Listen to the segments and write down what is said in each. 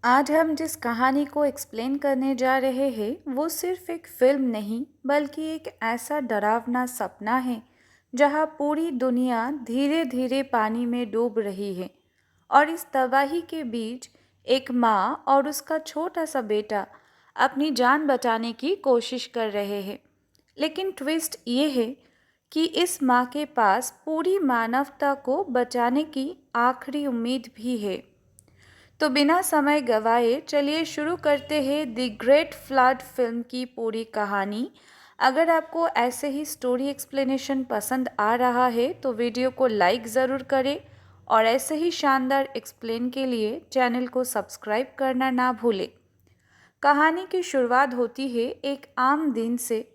आज हम जिस कहानी को एक्सप्लेन करने जा रहे हैं वो सिर्फ एक फिल्म नहीं बल्कि एक ऐसा डरावना सपना है जहां पूरी दुनिया धीरे धीरे पानी में डूब रही है और इस तबाही के बीच एक माँ और उसका छोटा सा बेटा अपनी जान बचाने की कोशिश कर रहे हैं। लेकिन ट्विस्ट ये है कि इस माँ के पास पूरी मानवता को बचाने की आखिरी उम्मीद भी है। तो बिना समय गवाए चलिए शुरू करते हैं द ग्रेट फ्लड फिल्म की पूरी कहानी। अगर आपको ऐसे ही स्टोरी एक्सप्लेनेशन पसंद आ रहा है तो वीडियो को लाइक ज़रूर करें और ऐसे ही शानदार एक्सप्लेन के लिए चैनल को सब्सक्राइब करना ना भूलें। कहानी की शुरुआत होती है एक आम दिन से,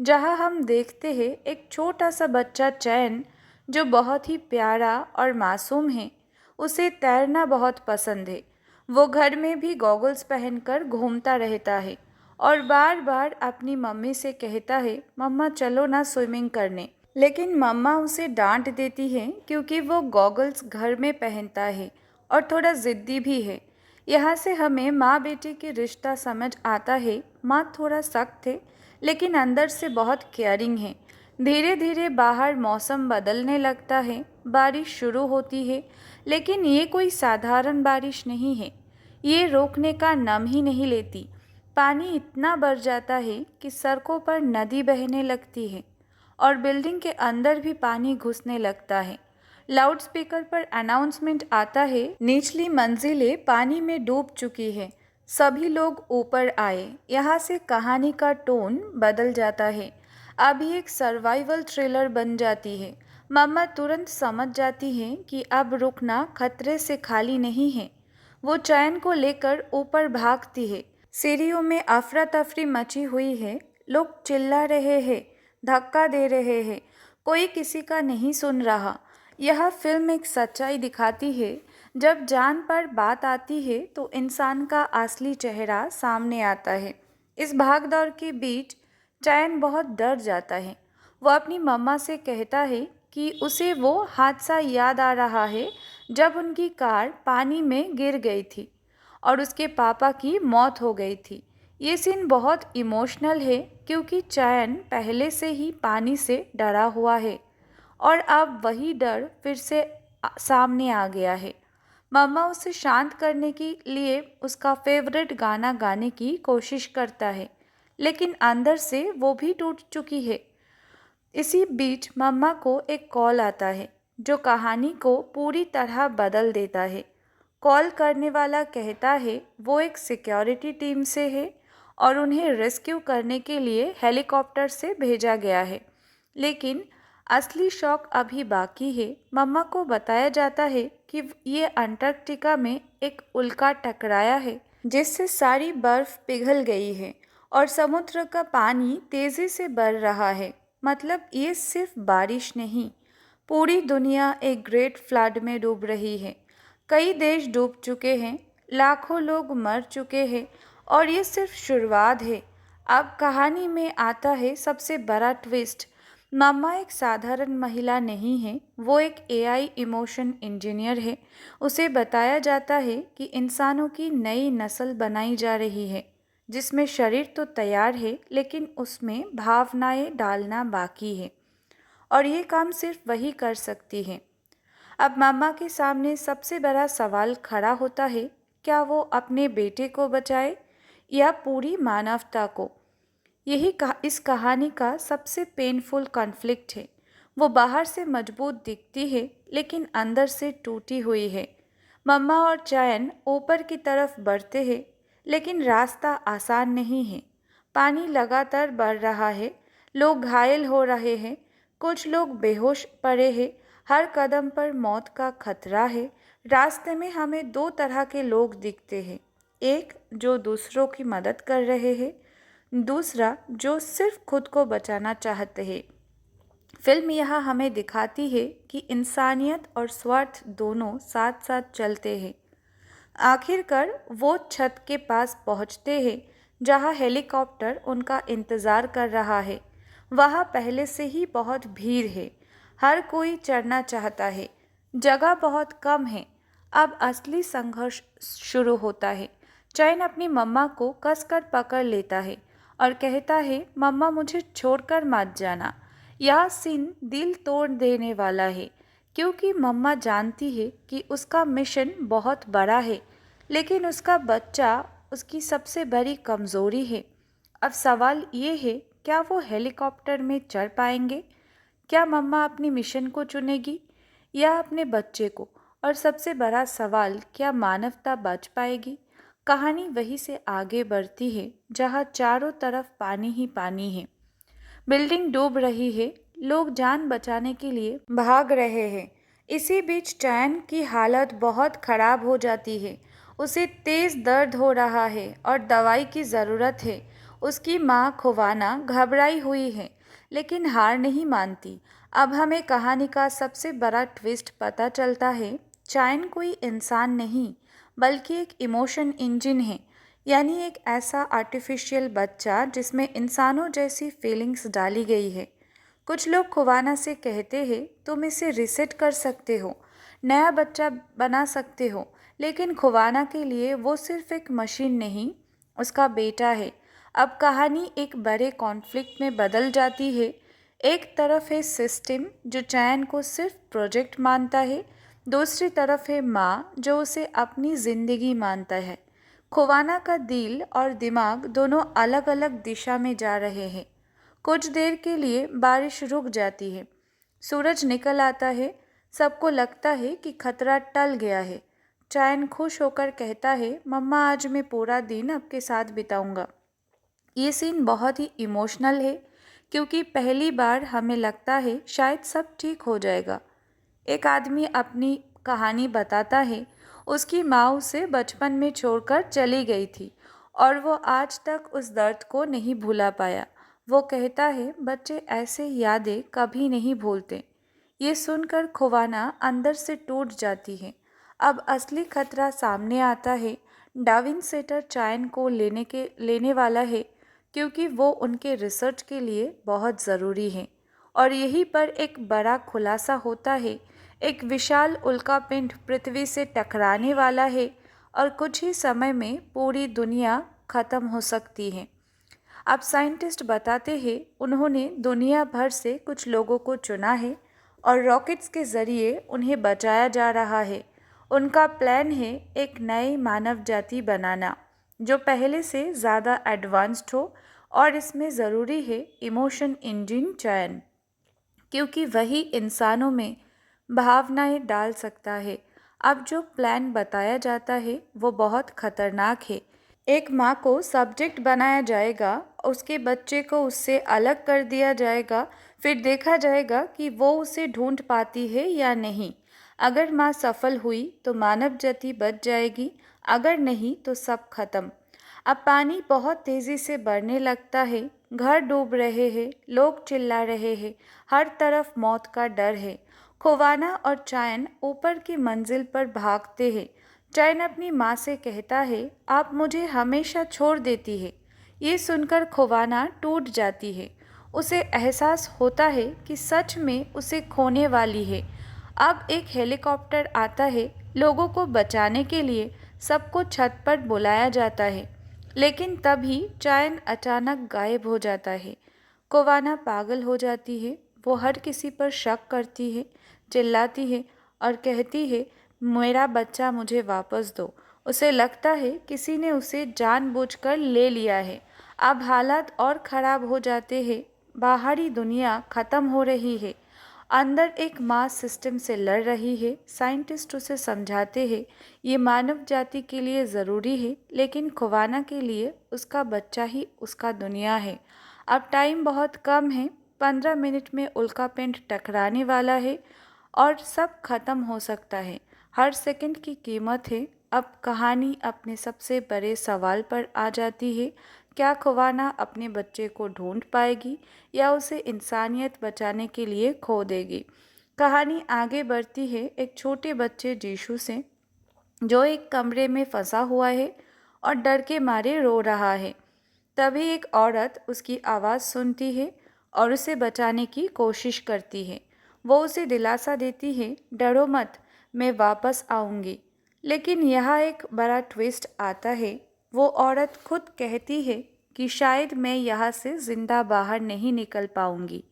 जहां हम देखते हैं एक छोटा सा बच्चा चैन जो बहुत ही प्यारा और मासूम है। उसे तैरना बहुत पसंद है। वो घर में भी गॉगल्स पहनकर घूमता रहता है और बार बार अपनी मम्मी से कहता है, मम्मा चलो ना स्विमिंग करने। लेकिन मम्मा उसे डांट देती है क्योंकि वो गॉगल्स घर में पहनता है और थोड़ा ज़िद्दी भी है। यहाँ से हमें माँ बेटे की रिश्ता समझ आता है। माँ थोड़ा सख्त है लेकिन अंदर से बहुत केयरिंग है। धीरे धीरे बाहर मौसम बदलने लगता है। बारिश शुरू होती है लेकिन ये कोई साधारण बारिश नहीं है। ये रोकने का नाम ही नहीं लेती। पानी इतना बढ़ जाता है कि सड़कों पर नदी बहने लगती है और बिल्डिंग के अंदर भी पानी घुसने लगता है। लाउडस्पीकर पर अनाउंसमेंट आता है, निचली मंजिलें पानी में डूब चुकी है, सभी लोग ऊपर आए। यहाँ से कहानी का टोन बदल जाता है। अभी एक सर्वाइवल थ्रिलर बन जाती है। मम्मा तुरंत समझ जाती है कि अब रुकना खतरे से खाली नहीं है। वो चैन को लेकर ऊपर भागती है। सीढ़ियों में अफरा तफरी मची हुई है। लोग चिल्ला रहे हैं, धक्का दे रहे हैं, कोई किसी का नहीं सुन रहा। यह फिल्म एक सच्चाई दिखाती है, जब जान पर बात आती है तो इंसान का असली चेहरा सामने आता है। इस भागदौड़ के बीच चैन बहुत डर जाता है। वो अपनी मम्मा से कहता है कि उसे वो हादसा याद आ रहा है जब उनकी कार पानी में गिर गई थी और उसके पापा की मौत हो गई थी। ये सीन बहुत इमोशनल है क्योंकि चैन पहले से ही पानी से डरा हुआ है और अब वही डर फिर से सामने आ गया है। मम्मा उसे शांत करने के लिए उसका फेवरेट गाना गाने की कोशिश करता है लेकिन अंदर से वो भी टूट चुकी है। इसी बीच मम्मा को एक कॉल आता है जो कहानी को पूरी तरह बदल देता है। कॉल करने वाला कहता है वो एक सिक्योरिटी टीम से है और उन्हें रेस्क्यू करने के लिए हेलीकॉप्टर से भेजा गया है। लेकिन असली शौक अभी बाकी है। मम्मा को बताया जाता है कि ये अंटार्कटिका में एक उल्का टकराया है जिससे सारी बर्फ पिघल गई है और समुद्र का पानी तेजी से बढ़ रहा है। मतलब ये सिर्फ बारिश नहीं, पूरी दुनिया एक ग्रेट फ्लड में डूब रही है। कई देश डूब चुके हैं, लाखों लोग मर चुके हैं और ये सिर्फ शुरुआत है। अब कहानी में आता है सबसे बड़ा ट्विस्ट। मम्मा एक साधारण महिला नहीं है, वो एक एआई इमोशन इंजीनियर है। उसे बताया जाता है कि इंसानों की नई नस्ल बनाई जा रही है जिसमें शरीर तो तैयार है लेकिन उसमें भावनाएं डालना बाकी है और ये काम सिर्फ वही कर सकती है। अब मामा के सामने सबसे बड़ा सवाल खड़ा होता है, क्या वो अपने बेटे को बचाए या पूरी मानवता को। इस कहानी का सबसे पेनफुल कॉन्फ्लिक्ट है। वो बाहर से मजबूत दिखती है लेकिन अंदर से टूटी हुई है। मम्मा और चैन ऊपर की तरफ बढ़ते हैं लेकिन रास्ता आसान नहीं है। पानी लगातार बढ़ रहा है, लोग घायल हो रहे हैं, कुछ लोग बेहोश पड़े हैं। हर कदम पर मौत का खतरा है। रास्ते में हमें दो तरह के लोग दिखते हैं, एक जो दूसरों की मदद कर रहे हैं, दूसरा जो सिर्फ खुद को बचाना चाहते हैं। फिल्म यह हमें दिखाती है कि इंसानियत और स्वार्थ दोनों साथ साथ चलते हैं। आखिरकार वो छत के पास पहुंचते हैं जहां हेलीकॉप्टर उनका इंतज़ार कर रहा है। वहां पहले से ही बहुत भीड़ है, हर कोई चढ़ना चाहता है, जगह बहुत कम है। अब असली संघर्ष शुरू होता है। चैन अपनी मम्मा को कसकर पकड़ लेता है और कहता है, मम्मा मुझे छोड़कर मत जाना। यह सीन दिल तोड़ देने वाला है क्योंकि मम्मा जानती है कि उसका मिशन बहुत बड़ा है, लेकिन उसका बच्चा उसकी सबसे बड़ी कमज़ोरी है। अब सवाल ये है, क्या वो हेलीकॉप्टर में चढ़ पाएंगे? क्या मम्मा अपनी मिशन को चुनेगी या अपने बच्चे को? और सबसे बड़ा सवाल, क्या मानवता बच पाएगी? कहानी वहीं से आगे बढ़ती है जहाँ चारों तरफ पानी ही पानी है। बिल्डिंग डूब रही है, लोग जान बचाने के लिए भाग रहे हैं। इसी बीच चैन की हालत बहुत खराब हो जाती है। उसे तेज दर्द हो रहा है और दवाई की ज़रूरत है। उसकी माँ खुवाना घबराई हुई है, लेकिन हार नहीं मानती। अब हमें कहानी का सबसे बड़ा ट्विस्ट पता चलता है। चैन कोई इंसान नहीं, बल्कि एक इमोशन इंजन है, यानी एक ऐसा आर्टिफिशियल बच्चा जिसमें इंसानों जैसी फीलिंग्स डाली गई है। कुछ लोग खुवाना से कहते हैं, तुम इसे रिसेट कर सकते हो, नया बच्चा बना सकते हो, लेकिन खुवाना के लिए वो सिर्फ एक मशीन नहीं, उसका बेटा है। अब कहानी एक बड़े कॉन्फ्लिक्ट में बदल जाती है। एक तरफ है सिस्टम जो चैन को सिर्फ प्रोजेक्ट मानता है, दूसरी तरफ है माँ जो उसे अपनी ज़िंदगी मानता है। खुवाना का दिल और दिमाग दोनों अलग अलग दिशा में जा रहे हैं। कुछ देर के लिए बारिश रुक जाती है, सूरज निकल आता है, सबको लगता है कि खतरा टल गया है। चैन खुश होकर कहता है, मम्मा आज मैं पूरा दिन आपके साथ बिताऊंगा। ये सीन बहुत ही इमोशनल है क्योंकि पहली बार हमें लगता है शायद सब ठीक हो जाएगा। एक आदमी अपनी कहानी बताता है, उसकी माँ उसे बचपन में छोड़कर चली गई थी और वो आज तक उस दर्द को नहीं भुला पाया। वो कहता है, बच्चे ऐसे यादें कभी नहीं भूलते। ये सुनकर खुवाना अंदर से टूट जाती है। अब असली खतरा सामने आता है। डाविन सेटर चैन को लेने वाला है क्योंकि वो उनके रिसर्च के लिए बहुत ज़रूरी है। और यहीं पर एक बड़ा खुलासा होता है। एक विशाल उल्कापिंड पृथ्वी से टकराने वाला है और कुछ ही समय में पूरी दुनिया खत्म हो सकती है। अब साइंटिस्ट बताते हैं उन्होंने दुनिया भर से कुछ लोगों को चुना है और रॉकेट्स के ज़रिए उन्हें बचाया जा रहा है। उनका प्लान है एक नई मानव जाति बनाना जो पहले से ज़्यादा एडवांस्ड हो, और इसमें ज़रूरी है इमोशन इंजन चयन, क्योंकि वही इंसानों में भावनाएं डाल सकता है। अब जो प्लान बताया जाता है वो बहुत खतरनाक है। एक माँ को सब्जेक्ट बनाया जाएगा, उसके बच्चे को उससे अलग कर दिया जाएगा, फिर देखा जाएगा कि वो उसे ढूंढ पाती है या नहीं। अगर माँ सफल हुई तो मानव जाति बच जाएगी, अगर नहीं तो सब खत्म। अब पानी बहुत तेज़ी से बढ़ने लगता है, घर डूब रहे हैं, लोग चिल्ला रहे हैं, हर तरफ मौत का डर है। खोवाना और चायन ऊपर की मंजिल पर भागते हैं। चैन अपनी माँ से कहता है, आप मुझे हमेशा छोड़ देती है। ये सुनकर खुवाना टूट जाती है। उसे एहसास होता है कि सच में उसे खोने वाली है। अब एक हेलीकॉप्टर आता है, लोगों को बचाने के लिए सबको छत पर बुलाया जाता है, लेकिन तभी चैन अचानक गायब हो जाता है। कोवाना पागल हो जाती है, वो हर किसी पर शक करती है, चिल्लाती है और कहती है, मेरा बच्चा मुझे वापस दो। उसे लगता है किसी ने उसे जानबूझकर ले लिया है। अब हालात और ख़राब हो जाते हैं, बाहरी दुनिया ख़त्म हो रही है, अंदर एक माँ सिस्टम से लड़ रही है। साइंटिस्ट उसे समझाते हैं ये मानव जाति के लिए ज़रूरी है, लेकिन खुवाना के लिए उसका बच्चा ही उसका दुनिया है। अब टाइम बहुत कम है, 15 मिनट में उल्कापिंड टकराने वाला है और सब खत्म हो सकता है। हर सेकंड की कीमत है। अब कहानी अपने सबसे बड़े सवाल पर आ जाती है, क्या खुवाना अपने बच्चे को ढूंढ पाएगी या उसे इंसानियत बचाने के लिए खो देगी। कहानी आगे बढ़ती है एक छोटे बच्चे जीशु से, जो एक कमरे में फंसा हुआ है और डर के मारे रो रहा है। तभी एक औरत उसकी आवाज़ सुनती है और उसे बचाने की कोशिश करती है। वो उसे दिलासा देती है, डरो मत, मैं वापस आऊँगी। लेकिन यहाँ एक बड़ा ट्विस्ट आता है। वो औरत खुद कहती है कि शायद मैं यहाँ से जिंदा बाहर नहीं निकल पाऊंगी,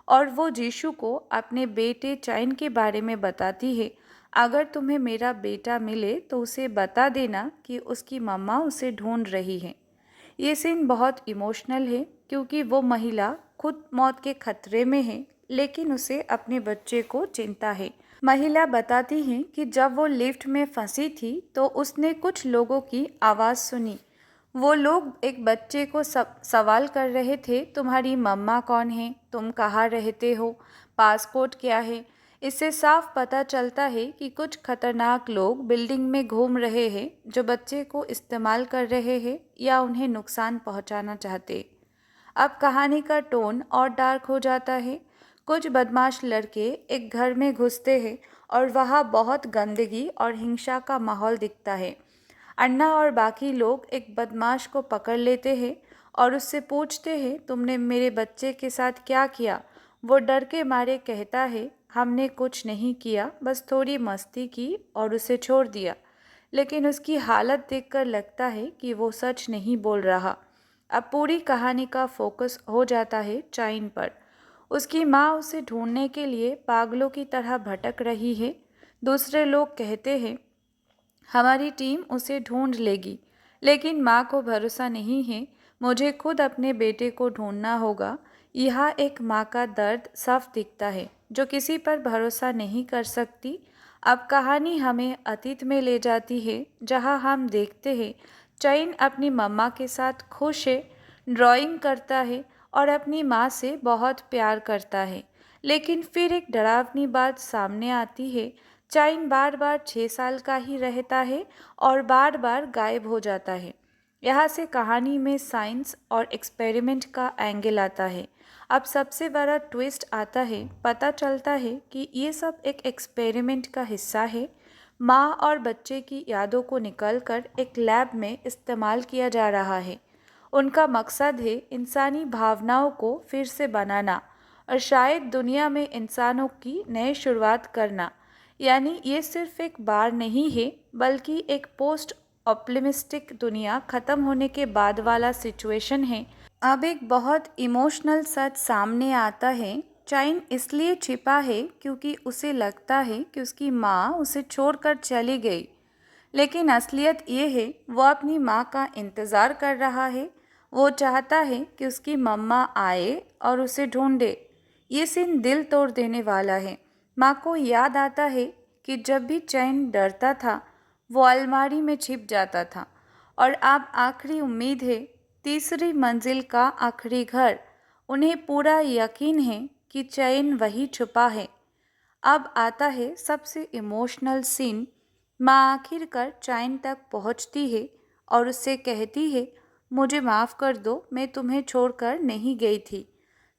और वो यीशु को अपने बेटे चैन के बारे में बताती है। अगर तुम्हें मेरा बेटा मिले तो उसे बता देना कि उसकी मम्मा उसे ढूंढ रही है। ये सीन बहुत इमोशनल है क्योंकि वो महिला खुद मौत के खतरे में है, लेकिन उसे अपने बच्चे को चिंता है। महिला बताती है कि जब वो लिफ्ट में फंसी थी तो उसने कुछ लोगों की आवाज़ सुनी। वो लोग एक बच्चे को सवाल कर रहे थे, तुम्हारी मम्मा कौन है, तुम कहाँ रहते हो, पासपोर्ट क्या है। इससे साफ पता चलता है कि कुछ खतरनाक लोग बिल्डिंग में घूम रहे हैं जो बच्चे को इस्तेमाल कर रहे हैं या उन्हें नुकसान पहुंचाना चाहते। अब कहानी का टोन और डार्क हो जाता है। कुछ बदमाश लड़के एक घर में घुसते हैं और वहाँ बहुत गंदगी और हिंसा का माहौल दिखता है। अन्ना और बाकी लोग एक बदमाश को पकड़ लेते हैं और उससे पूछते हैं, तुमने मेरे बच्चे के साथ क्या किया। वो डर के मारे कहता है, हमने कुछ नहीं किया, बस थोड़ी मस्ती की और उसे छोड़ दिया। लेकिन उसकी हालत देखकर लगता है कि वो सच नहीं बोल रहा। अब पूरी कहानी का फोकस हो जाता है चाइन पर। उसकी माँ उसे ढूंढने के लिए पागलों की तरह भटक रही है। दूसरे लोग कहते हैं, हमारी टीम उसे ढूंढ लेगी, लेकिन माँ को भरोसा नहीं है। मुझे खुद अपने बेटे को ढूंढना होगा। यहाँ एक माँ का दर्द साफ दिखता है जो किसी पर भरोसा नहीं कर सकती। अब कहानी हमें अतीत में ले जाती है जहाँ हम देखते हैं चैन अपनी मम्मा के साथ खुश है, ड्राइंग करता है और अपनी माँ से बहुत प्यार करता है। लेकिन फिर एक डरावनी बात सामने आती है। चाइन बार बार 6 साल का ही रहता है और बार बार गायब हो जाता है। यहाँ से कहानी में साइंस और एक्सपेरिमेंट का एंगल आता है। अब सबसे बड़ा ट्विस्ट आता है, पता चलता है कि ये सब एक एक्सपेरिमेंट का हिस्सा है। माँ और बच्चे की यादों को निकालकर एक लैब में इस्तेमाल किया जा रहा है। उनका मकसद है इंसानी भावनाओं को फिर से बनाना और शायद दुनिया में इंसानों की नई शुरुआत करना। यानी ये सिर्फ एक बार नहीं है, बल्कि एक पोस्ट ऑप्टिमिस्टिक दुनिया ख़त्म होने के बाद वाला सिचुएशन है। अब एक बहुत इमोशनल सच सामने आता है। चाइन इसलिए छिपा है क्योंकि उसे लगता है कि उसकी माँ उसे छोड़कर चली गई, लेकिन असलियत ये है वो अपनी माँ का इंतज़ार कर रहा है। वो चाहता है कि उसकी मम्मा आए और उसे ढूंढे। ये सीन दिल तोड़ देने वाला है। माँ को याद आता है कि जब भी चैन डरता था वो अलमारी में छिप जाता था, और अब आखिरी उम्मीद है, तीसरी मंजिल का आखिरी घर। उन्हें पूरा यकीन है कि चैन वही छुपा है। अब आता है सबसे इमोशनल सीन। माँ आखिरकार चैन तक पहुँचती है और उससे कहती है, मुझे माफ़ कर दो, मैं तुम्हें छोड़कर नहीं गई थी।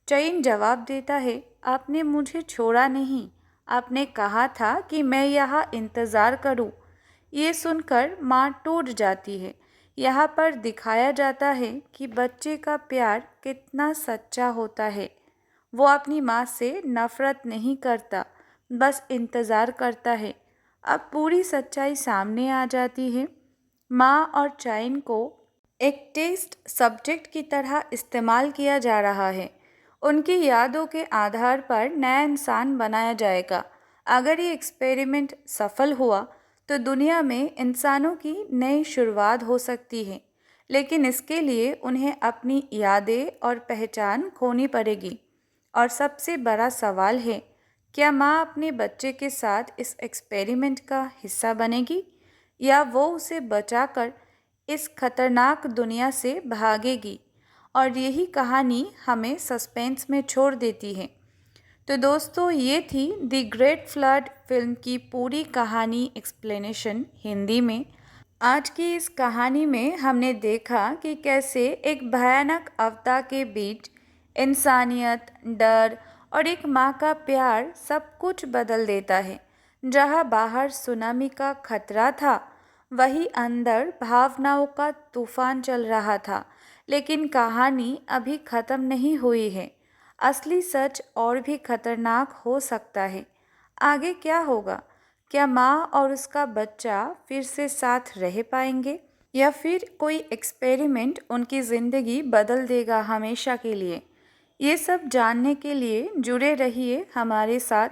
चैन जवाब देता है, आपने मुझे छोड़ा नहीं, आपने कहा था कि मैं यहाँ इंतज़ार करूँ। ये सुनकर माँ टूट जाती है। यहाँ पर दिखाया जाता है कि बच्चे का प्यार कितना सच्चा होता है। वो अपनी माँ से नफ़रत नहीं करता, बस इंतज़ार करता है। अब पूरी सच्चाई सामने आ जाती है। माँ और चैन को एक टेस्ट सब्जेक्ट की तरह इस्तेमाल किया जा रहा है। उनकी यादों के आधार पर नया इंसान बनाया जाएगा। अगर ये एक्सपेरिमेंट सफल हुआ तो दुनिया में इंसानों की नई शुरुआत हो सकती है, लेकिन इसके लिए उन्हें अपनी यादें और पहचान खोनी पड़ेगी। और सबसे बड़ा सवाल है, क्या माँ अपने बच्चे के साथ इस एक्सपेरिमेंट का हिस्सा बनेगी या वो उसे बचाकर इस खतरनाक दुनिया से भागेगी। और यही कहानी हमें सस्पेंस में छोड़ देती है। तो दोस्तों, ये थी द ग्रेट फ्लड फिल्म की पूरी कहानी एक्सप्लेनेशन हिंदी में। आज की इस कहानी में हमने देखा कि कैसे एक भयानक आपदा के बीच इंसानियत, डर और एक माँ का प्यार सब कुछ बदल देता है। जहाँ बाहर सुनामी का खतरा था, वहीं अंदर भावनाओं का तूफान चल रहा था। लेकिन कहानी अभी ख़त्म नहीं हुई है। असली सच और भी खतरनाक हो सकता है। आगे क्या होगा? क्या माँ और उसका बच्चा फिर से साथ रह पाएंगे या फिर कोई एक्सपेरिमेंट उनकी ज़िंदगी बदल देगा हमेशा के लिए। ये सब जानने के लिए जुड़े रहिए हमारे साथ।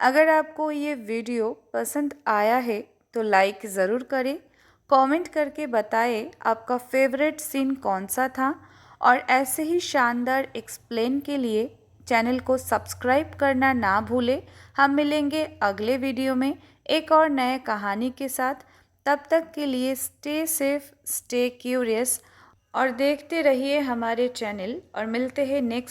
अगर आपको ये वीडियो पसंद आया है तो लाइक ज़रूर करें, कमेंट करके बताएं आपका फेवरेट सीन कौन सा था, और ऐसे ही शानदार एक्सप्लेन के लिए चैनल को सब्सक्राइब करना ना भूलें। हम मिलेंगे अगले वीडियो में एक और नए कहानी के साथ। तब तक के लिए स्टे सेफ, स्टे क्यूरियस और देखते रहिए हमारे चैनल, और मिलते हैं नेक्स्ट